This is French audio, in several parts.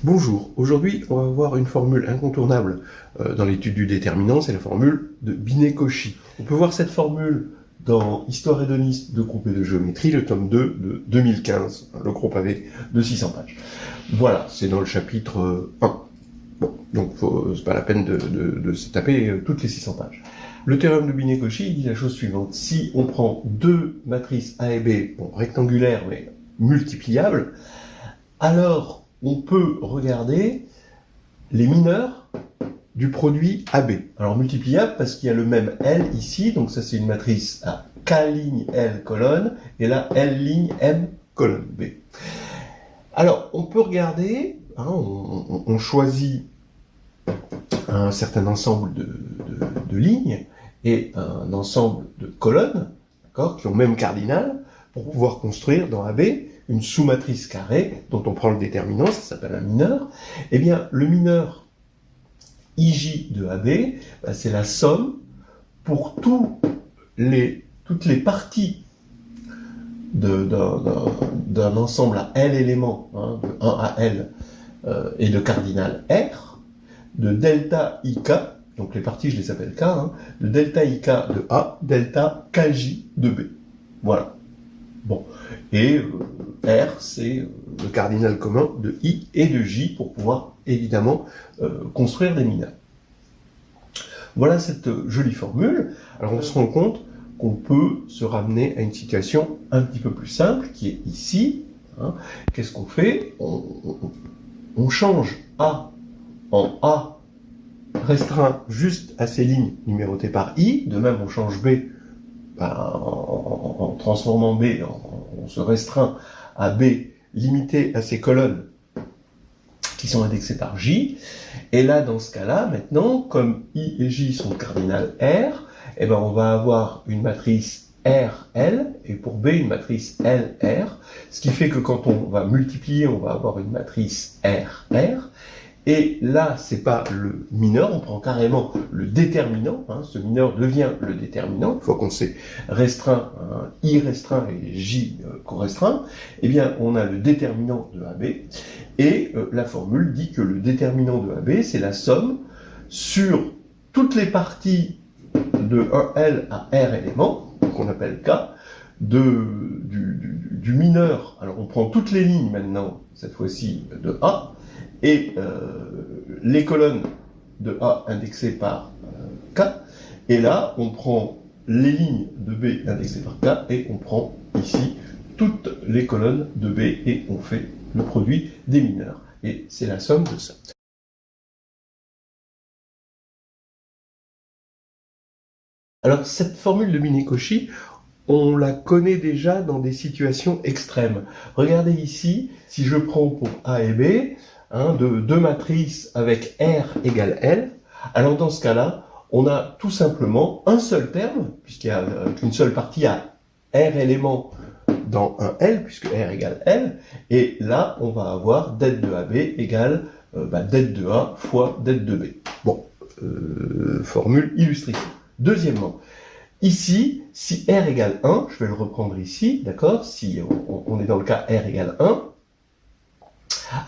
Bonjour, aujourd'hui on va voir une formule incontournable dans l'étude du déterminant, c'est la formule de Binet-Cauchy. On peut voir cette formule dans Histoire hédoniste de groupe et de géométrie, le tome 2 de 2015, le groupe avait de 600 pages. Voilà, c'est dans le chapitre 1. Bon, donc c'est pas la peine de se taper toutes les 600 pages. Le théorème de Binet-Cauchy dit la chose suivante: si on prend deux matrices A et B, bon, rectangulaires mais multipliables, alors on peut regarder les mineurs du produit AB. Alors multipliable parce qu'il y a le même L ici, donc ça c'est une matrice à K ligne L colonne, et là L ligne M colonne B. Alors on peut regarder, on choisit un certain ensemble de lignes et un ensemble de colonnes, d'accord, qui ont même cardinal, pour pouvoir construire dans AB une sous-matrice carrée dont on prend le déterminant, ça s'appelle un mineur. Eh bien, le mineur IJ de AB, c'est la somme pour toutes les parties d'un ensemble à L éléments, de 1 à L, et de cardinal R, de delta IK, donc les parties je les appelle K, de delta IK de A, delta KJ de B. Voilà. Bon, et R, c'est le cardinal commun de I et de J pour pouvoir, évidemment, construire des mineurs. Voilà cette jolie formule. Alors on se rend compte qu'on peut se ramener à une situation un petit peu plus simple, qui est ici. Qu'est-ce qu'on fait? On change A en A restreint juste à ces lignes numérotées par I. De même, on change B en transformant B, on se restreint à B limité à ces colonnes qui sont indexées par J. Et là, dans ce cas-là, maintenant, comme I et J sont cardinal R, eh ben, on va avoir une matrice RL, et pour B, une matrice LR, ce qui fait que quand on va multiplier, on va avoir une matrice RR. Et là, c'est pas le mineur, on prend carrément le déterminant, ce mineur devient le déterminant, une fois qu'on s'est restreint, I restreint et J correstreint, eh bien, on a le déterminant de AB, et la formule dit que le déterminant de AB, c'est la somme sur toutes les parties de 1L à R éléments, qu'on appelle K, du mineur. Alors, on prend toutes les lignes maintenant, cette fois-ci de A, et les colonnes de A indexées par K, et là on prend les lignes de B indexées par K, et on prend ici toutes les colonnes de B, et on fait le produit des mineurs, et c'est la somme de ça. Alors cette formule de Binet-Cauchy, on la connaît déjà dans des situations extrêmes. Regardez ici, si je prends pour A et B, de deux matrices avec R égale L, alors dans ce cas-là, on a tout simplement un seul terme, puisqu'il n'y a qu'une seule partie à R éléments dans un L, puisque R égale L, et là, on va avoir det de AB égale det de A fois det de B. Bon, formule illustrative. Deuxièmement, ici, si R égale 1, je vais le reprendre ici, d'accord, si on est dans le cas R égale 1,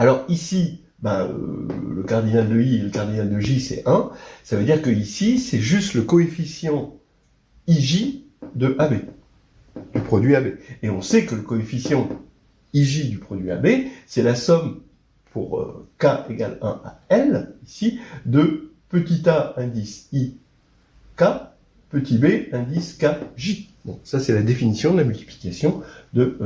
alors ici, le cardinal de I et le cardinal de J, c'est 1. Ça veut dire que ici, c'est juste le coefficient IJ de AB, du produit AB. Et on sait que le coefficient IJ du produit AB, c'est la somme pour K égale 1 à L, ici, de petit a indice I, K, petit b indice KJ. Bon, ça c'est la définition de la multiplication de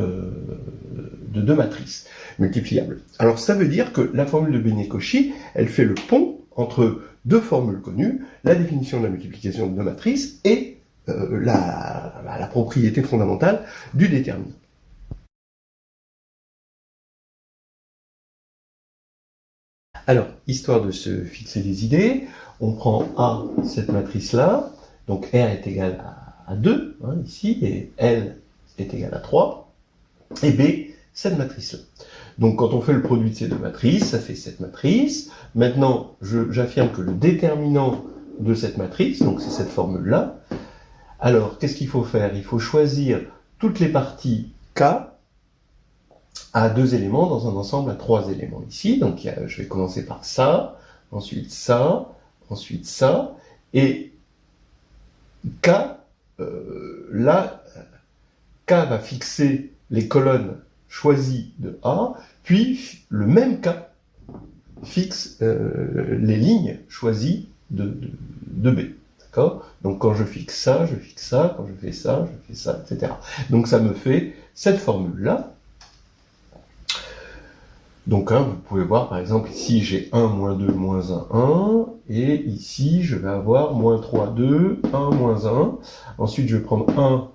deux matrices multipliables. Alors ça veut dire que la formule de Binet-Cauchy, elle fait le pont entre deux formules connues, la définition de la multiplication de deux matrices et la propriété fondamentale du déterminant. Alors, histoire de se fixer des idées, on prend A, cette matrice-là, donc R est égal à 2, ici, et L est égal à 3, et B, cette matrice-là. Donc quand on fait le produit de ces deux matrices, ça fait cette matrice. Maintenant, j'affirme que le déterminant de cette matrice, donc c'est cette formule-là. Alors, qu'est-ce qu'il faut faire? Il faut choisir toutes les parties K à 2 éléments dans un ensemble à 3 éléments ici. Donc je vais commencer par ça, ensuite ça, et K, là, K va fixer les colonnes choisies de A, puis le même K fixe les lignes choisies de B. D'accord ? Donc quand je fixe ça, quand je fais ça, etc. Donc ça me fait cette formule-là. Donc vous pouvez voir par exemple ici j'ai 1, moins 2, moins 1, 1, et ici je vais avoir moins 3, 2, 1, moins 1. Ensuite je vais prendre 1,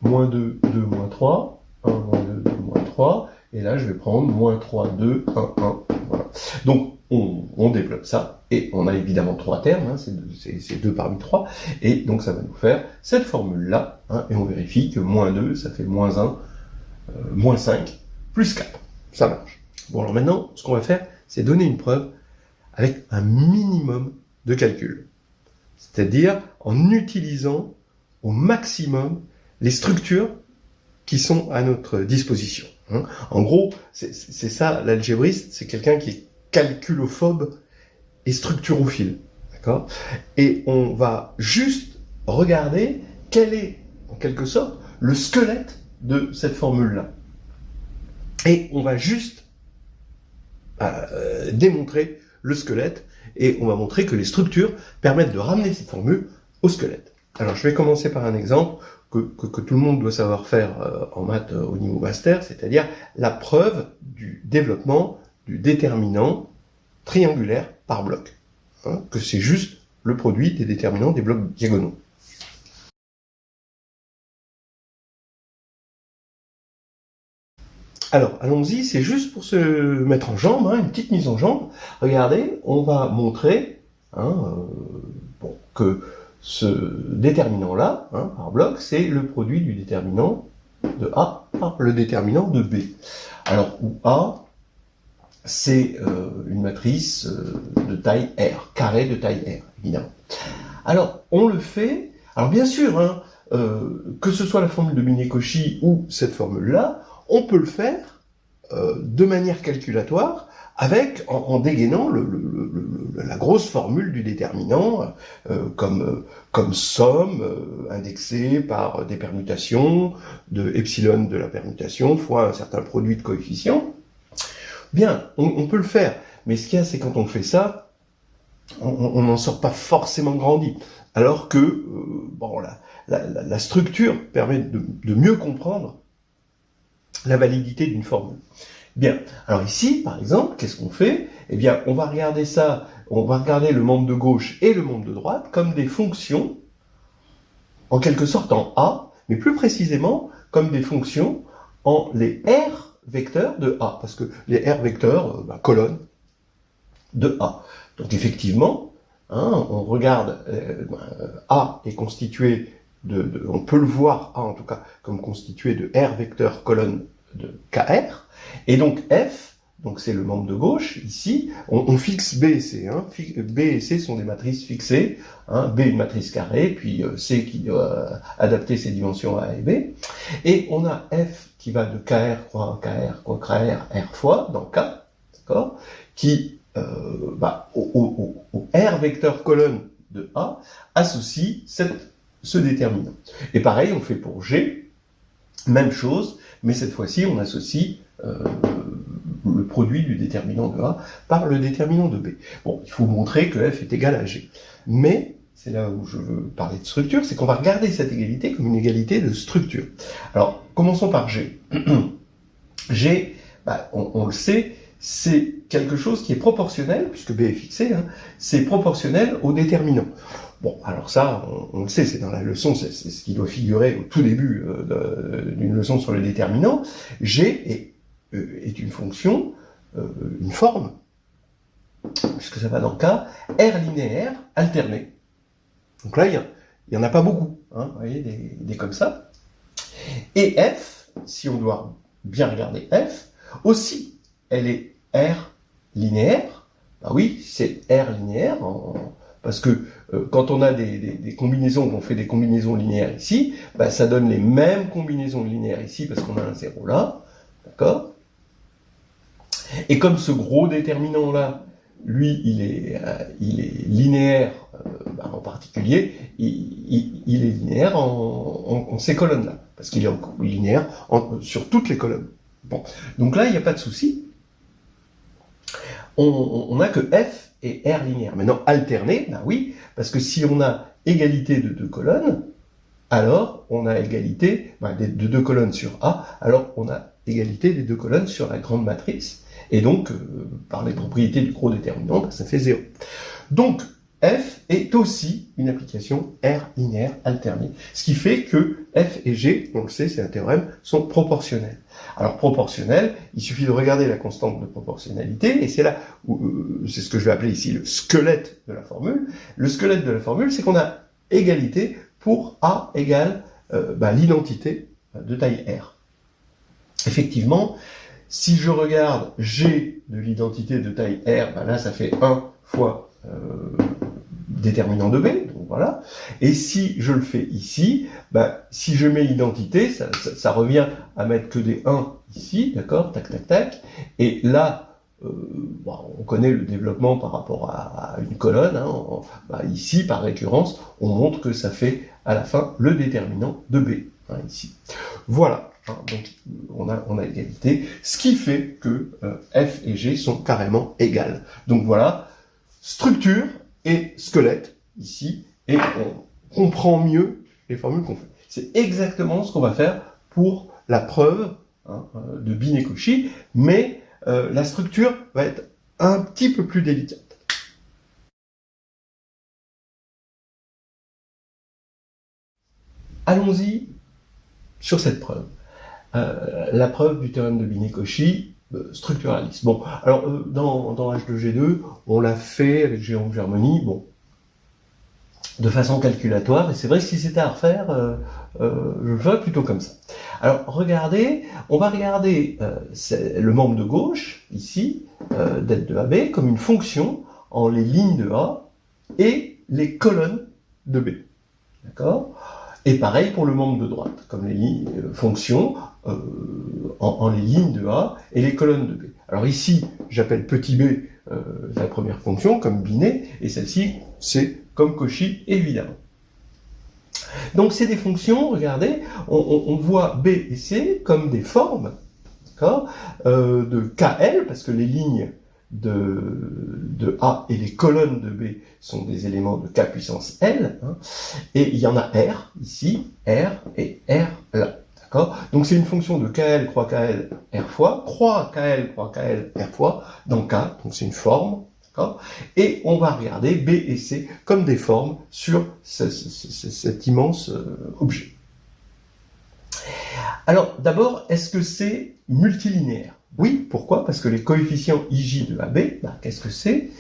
moins 2, 2, moins 3, 1, moins 2, 2, moins 3, et là je vais prendre moins 3, 2, 1, 1. Voilà. Donc on développe ça, et on a évidemment 3 termes, hein, c'est 2 parmi 3, et donc ça va nous faire cette formule-là, hein, et on vérifie que moins 2, ça fait moins 1, moins 5, plus 4. Ça marche. Bon, alors maintenant, ce qu'on va faire, c'est donner une preuve avec un minimum de calcul. C'est-à-dire en utilisant au maximum les structures qui sont à notre disposition. En gros, c'est ça, l'algébriste, c'est quelqu'un qui est calculophobe et structurophile. D'accord ? Et on va juste regarder quel est, en quelque sorte, le squelette de cette formule-là. Et on va juste démontrer le squelette, et on va montrer que les structures permettent de ramener cette formule au squelette. Alors je vais commencer par un exemple que tout le monde doit savoir faire en maths au niveau master, c'est-à-dire la preuve du développement du déterminant triangulaire par bloc. Que c'est juste le produit des déterminants des blocs diagonaux. Alors, allons-y, c'est juste pour se mettre en jambe, une petite mise en jambe. Regardez, on va montrer que ce déterminant-là, par bloc, c'est le produit du déterminant de A par le déterminant de B. Alors, où A, c'est une matrice de taille R, carré de taille R, évidemment. Alors, on le fait, alors bien sûr, que ce soit la formule de Minkowski ou cette formule-là, on peut le faire de manière calculatoire en dégainant la grosse formule du déterminant comme somme indexée par des permutations de epsilon de la permutation fois un certain produit de coefficients. Bien, on peut le faire, mais ce qu'il y a, c'est quand on fait ça, on n'en sort pas forcément grandi, alors que la structure permet de mieux comprendre la validité d'une formule. Bien, alors ici, par exemple, qu'est-ce qu'on fait ? Eh bien, on va regarder ça, on va regarder le membre de gauche et le membre de droite comme des fonctions, en quelque sorte en A, mais plus précisément comme des fonctions en les R vecteurs de A, parce que les R vecteurs, colonnes de A. Donc effectivement, on regarde, A est constitué on peut le voir, A en tout cas, comme constitué de R vecteurs colonnes de KR, et donc F, donc c'est le membre de gauche, ici, on fixe B et C, B et C sont des matrices fixées, B une matrice carrée, puis C qui doit adapter ses dimensions à A et B, et on a F qui va de KR croix KR, croix KR, R fois, dans K, d'accord, qui, au R vecteur colonne de A, associe ce déterminant. Et pareil, on fait pour G, même chose, mais cette fois-ci, on associe le produit du déterminant de A par le déterminant de B. Bon, il faut montrer que F est égal à G. Mais, c'est là où je veux parler de structure, c'est qu'on va regarder cette égalité comme une égalité de structure. Alors, commençons par G. G, on le sait, c'est quelque chose qui est proportionnel, puisque B est fixé, c'est proportionnel au déterminant. Bon, alors ça, on le sait, c'est dans la leçon, c'est ce qui doit figurer au tout début d'une leçon sur le déterminant. G est une fonction, une forme, puisque ça va dans le cas, R linéaire alterné. Donc là, il n'y en a pas beaucoup, vous voyez, des comme ça. Et F, si on doit bien regarder F, aussi, elle est R linéaire. Oui, c'est R linéaire, parce que quand on a des combinaisons, on fait des combinaisons linéaires ici, ça donne les mêmes combinaisons linéaires ici, parce qu'on a un 0 là, d'accord ? Et comme ce gros déterminant-là, lui, il est linéaire, en particulier, il est linéaire en ces colonnes-là, parce qu'il est linéaire sur toutes les colonnes. Bon. Donc là, il n'y a pas de souci. On n'a que F et R linéaire. Maintenant, alterné, ben oui, parce que si on a égalité de deux colonnes, alors on a égalité de deux colonnes sur A, alors on a égalité des deux colonnes sur la grande matrice, et donc, par les propriétés du gros déterminant, ça fait 0. Donc, F est aussi une application R linéaire alternée. Ce qui fait que F et G, on le sait, c'est un théorème, sont proportionnels. Alors, proportionnels, il suffit de regarder la constante de proportionnalité, et c'est là où, c'est ce que je vais appeler ici le squelette de la formule. Le squelette de la formule, c'est qu'on a égalité pour A égale l'identité de taille R. Effectivement, si je regarde G de l'identité de taille R, là ça fait 1 fois déterminant de B, donc voilà. Et si je le fais ici, si je mets identité, ça revient à mettre que des 1 ici, d'accord, tac, tac, tac. Et là, on connaît le développement par rapport à une colonne. Ici, par récurrence, on montre que ça fait à la fin le déterminant de B, ici. Voilà. Donc on a égalité, ce qui fait que F et G sont carrément égales. Donc voilà, structure et squelette ici, et on comprend mieux les formules qu'on fait. C'est exactement ce qu'on va faire pour la preuve de Binet-Cauchy, mais la structure va être un petit peu plus délicate. Allons-y sur cette preuve. La preuve du théorème de Binet-Cauchy structuraliste. Bon, alors dans H2G2, on l'a fait avec Jérôme Germoni, de façon calculatoire, et c'est vrai que si c'était à refaire, je le ferais plutôt comme ça. Alors regardez, on va regarder le membre de gauche, ici, d'être de AB, comme une fonction en les lignes de A et les colonnes de B. D'accord ? Et pareil pour le membre de droite, comme les fonctions en les lignes de A et les colonnes de B. Alors ici, j'appelle petit b la première fonction, comme Binet, et celle-ci, c'est comme Cauchy, évidemment. Donc c'est des fonctions, regardez, on voit B et C comme des formes, d'accord, de KL, parce que les lignes de A et les colonnes de B sont des éléments de K puissance L, et il y en a R ici, R et R là, d'accord. Donc c'est une fonction de KL croix KL R fois, croix KL croix KL R fois dans K, donc c'est une forme, d'accord. Et on va regarder B et C comme des formes sur cet immense objet. Alors d'abord, est-ce que c'est multilinéaire ? Oui, pourquoi ? Parce que les coefficients IJ de AB, qu'est-ce que c'est ?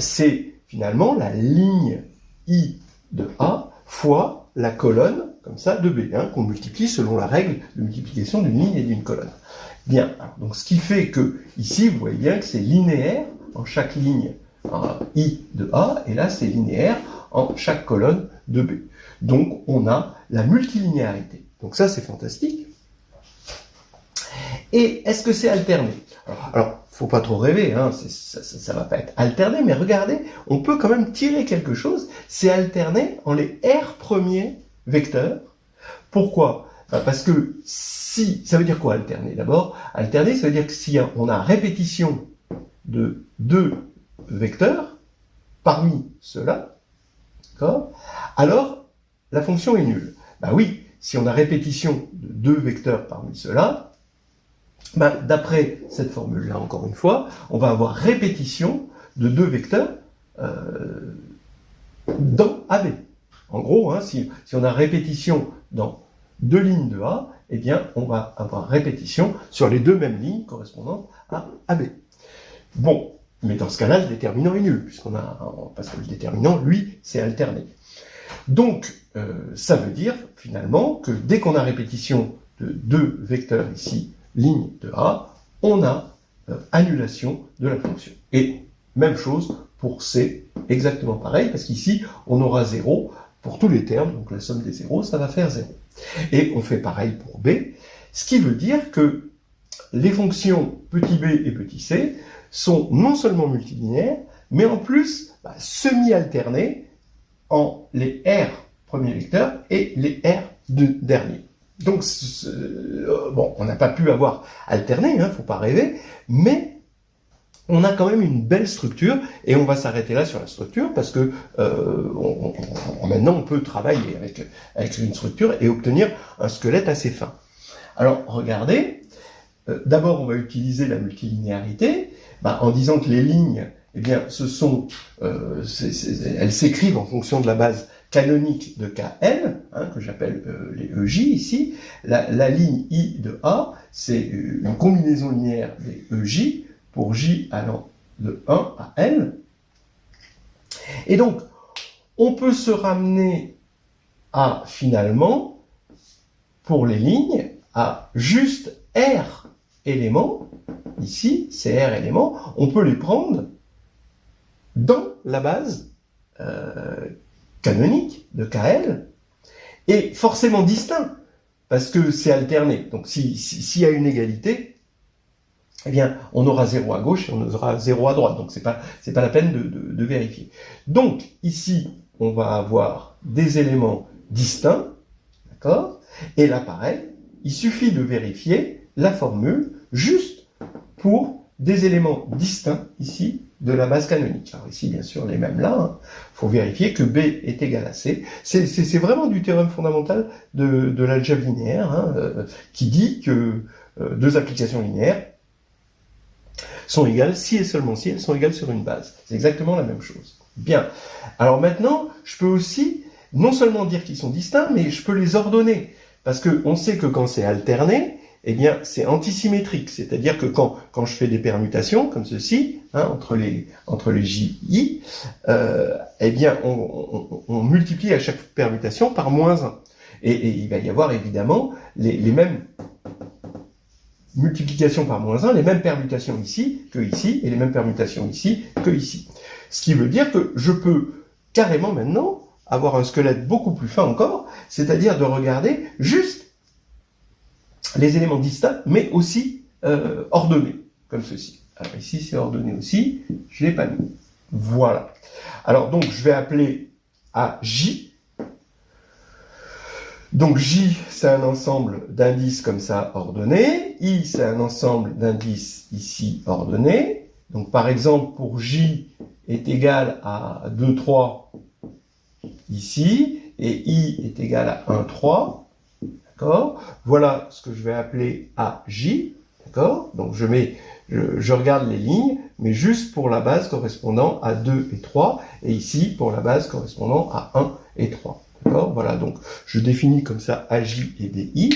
C'est finalement la ligne I de A fois la colonne, comme ça, de B, qu'on multiplie selon la règle de multiplication d'une ligne et d'une colonne. Bien, alors, donc ce qui fait que, ici, vous voyez bien que c'est linéaire en chaque ligne I de A, et là, c'est linéaire en chaque colonne de B. Donc, on a la multilinéarité. Donc ça, c'est fantastique. Et est-ce que c'est alterné ? Alors, faut pas trop rêver, ça va pas être alterné, mais regardez, on peut quand même tirer quelque chose. C'est alterné en les R premiers vecteurs. Pourquoi ? Parce que si, ça veut dire quoi alterner ? D'abord, alterner, ça veut dire que si on a répétition de deux vecteurs parmi ceux-là, d'accord, alors la fonction est nulle. Oui, si on a répétition de deux vecteurs parmi ceux-là, d'après cette formule-là, encore une fois, on va avoir répétition de deux vecteurs dans AB. En gros, si on a répétition dans deux lignes de A, eh bien, on va avoir répétition sur les deux mêmes lignes correspondantes à AB. Bon, mais dans ce cas-là, le déterminant est nul, parce que le déterminant, lui, c'est alterné. Donc, ça veut dire, finalement, que dès qu'on a répétition de deux vecteurs ici, ligne de A, on a annulation de la fonction. Et même chose pour C, exactement pareil, parce qu'ici, on aura 0 pour tous les termes, donc la somme des zéros, ça va faire 0. Et on fait pareil pour B, ce qui veut dire que les fonctions petit b et petit c sont non seulement multilinéaires, mais en plus semi-alternées en les R premiers vecteurs et les R derniers. Donc, bon, on n'a pas pu avoir alterné, faut pas rêver, mais on a quand même une belle structure, et on va s'arrêter là sur la structure, parce que maintenant on peut travailler avec une structure et obtenir un squelette assez fin. Alors, regardez, d'abord on va utiliser la multilinéarité, en disant que les lignes, eh bien, elles s'écrivent en fonction de la base canonique de KN, que j'appelle les EJ ici. La ligne I de A, c'est une combinaison linéaire des EJ, pour J allant de 1 à N. Et donc, on peut se ramener à, finalement, pour les lignes, à juste R éléments, ici, ces R éléments, on peut les prendre dans la base canonique de KL, et forcément distincts, parce que c'est alterné. Donc, s'il y a une égalité, eh bien, on aura 0 à gauche et on aura 0 à droite. Donc, c'est pas la peine de vérifier. Donc, ici, on va avoir des éléments distincts, d'accord? Et là, pareil, il suffit de vérifier la formule juste pour des éléments distincts, ici, de la base canonique. Alors ici, bien sûr, les mêmes là. Faut vérifier que B est égal à C. C'est vraiment du théorème fondamental de l'algèbre linéaire, qui dit que deux applications linéaires sont égales si et seulement si elles sont égales sur une base. C'est exactement la même chose. Bien. Alors maintenant, je peux aussi non seulement dire qu'ils sont distincts, mais je peux les ordonner. Parce qu'on sait que quand c'est alterné, eh bien, c'est antisymétrique. C'est-à-dire que quand je fais des permutations, comme ceci, entre les JI, eh bien, on multiplie à chaque permutation par -1. Et il va y avoir évidemment les mêmes multiplications par -1, les mêmes permutations ici que ici, et les mêmes permutations ici que ici. Ce qui veut dire que je peux carrément maintenant avoir un squelette beaucoup plus fin encore, c'est-à-dire de regarder juste les éléments distincts, mais aussi ordonnés, comme ceci. Alors ici, c'est ordonné aussi, je ne l'ai pas mis. Voilà. Alors donc, je vais appeler à J. Donc J, c'est un ensemble d'indices comme ça ordonnés. I, c'est un ensemble d'indices ici ordonnés. Donc par exemple, pour J est égal à 2, 3 ici, et I est égal à 1, 3. D'accord? Voilà ce que je vais appeler AJ. D'accord? Donc je regarde les lignes, mais juste pour la base correspondant à 2 et 3, et ici pour la base correspondant à 1 et 3. D'accord? Voilà, donc je définis comme ça AJ et BI,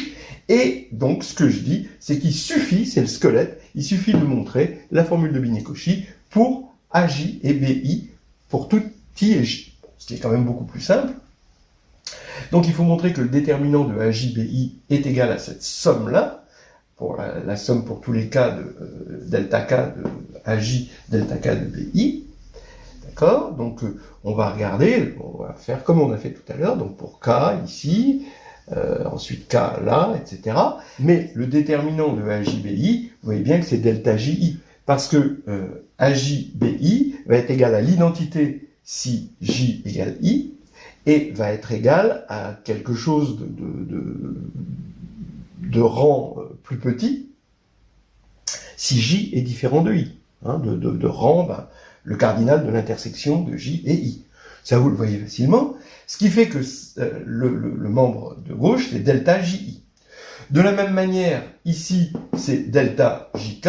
et donc ce que je dis, c'est qu'il suffit, c'est le squelette, il suffit de montrer la formule de Bini-Cauchy pour AJ et BI, pour tout I et J. Ce qui est quand même beaucoup plus simple. Donc il faut montrer que le déterminant de AJBI est égal à cette somme-là, pour la somme pour tous les cas de delta K de AJ, delta K de BI. D'accord? Donc on va regarder, on va faire comme on a fait tout à l'heure, donc pour K ici, ensuite K là, etc. Mais le déterminant de AJBI, vous voyez bien que c'est delta JI, parce que AJBI va être égal à l'identité si J égale I, et va être égal à quelque chose de rang plus petit si J est différent de I. De rang, le cardinal de l'intersection de J et I. Ça, vous le voyez facilement. Ce qui fait que le membre de gauche, c'est delta JI. De la même manière, ici, c'est delta JK,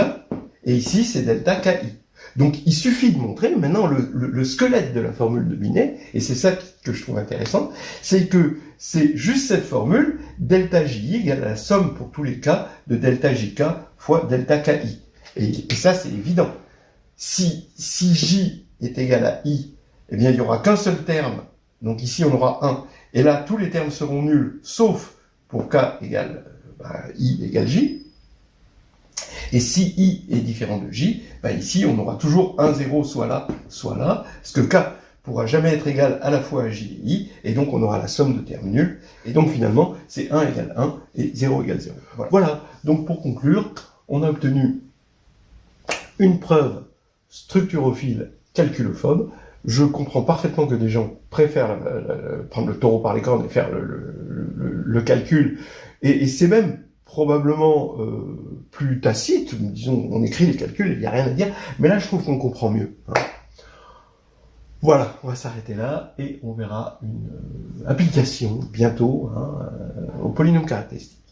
et ici, c'est delta KI. Donc, il suffit de montrer, maintenant, le squelette de la formule de Binet, et c'est ça que je trouve intéressant, c'est que c'est juste cette formule, delta JI égale à la somme pour tous les cas de delta JK fois delta KI. Et ça, c'est évident. Si J est égal à I, eh bien, il n'y aura qu'un seul terme, donc ici, on aura 1, et là, tous les termes seront nuls, sauf pour K égale I égale J. Et si I est différent de J, ici, on aura toujours 1, 0, soit là, parce que K pourra jamais être égal à la fois à J et I, et donc on aura la somme de termes nuls, et donc finalement, c'est 1 égale 1, et 0 égale 0. Voilà. Donc pour conclure, on a obtenu une preuve structurophile calculophobe. Je comprends parfaitement que des gens préfèrent prendre le taureau par les cornes et faire le calcul, et c'est même probablement plus tacite, disons, on écrit les calculs, il n'y a rien à dire, mais là je trouve qu'on comprend mieux. Hein. Voilà, on va s'arrêter là, et on verra une application bientôt, hein, au polynôme caractéristique.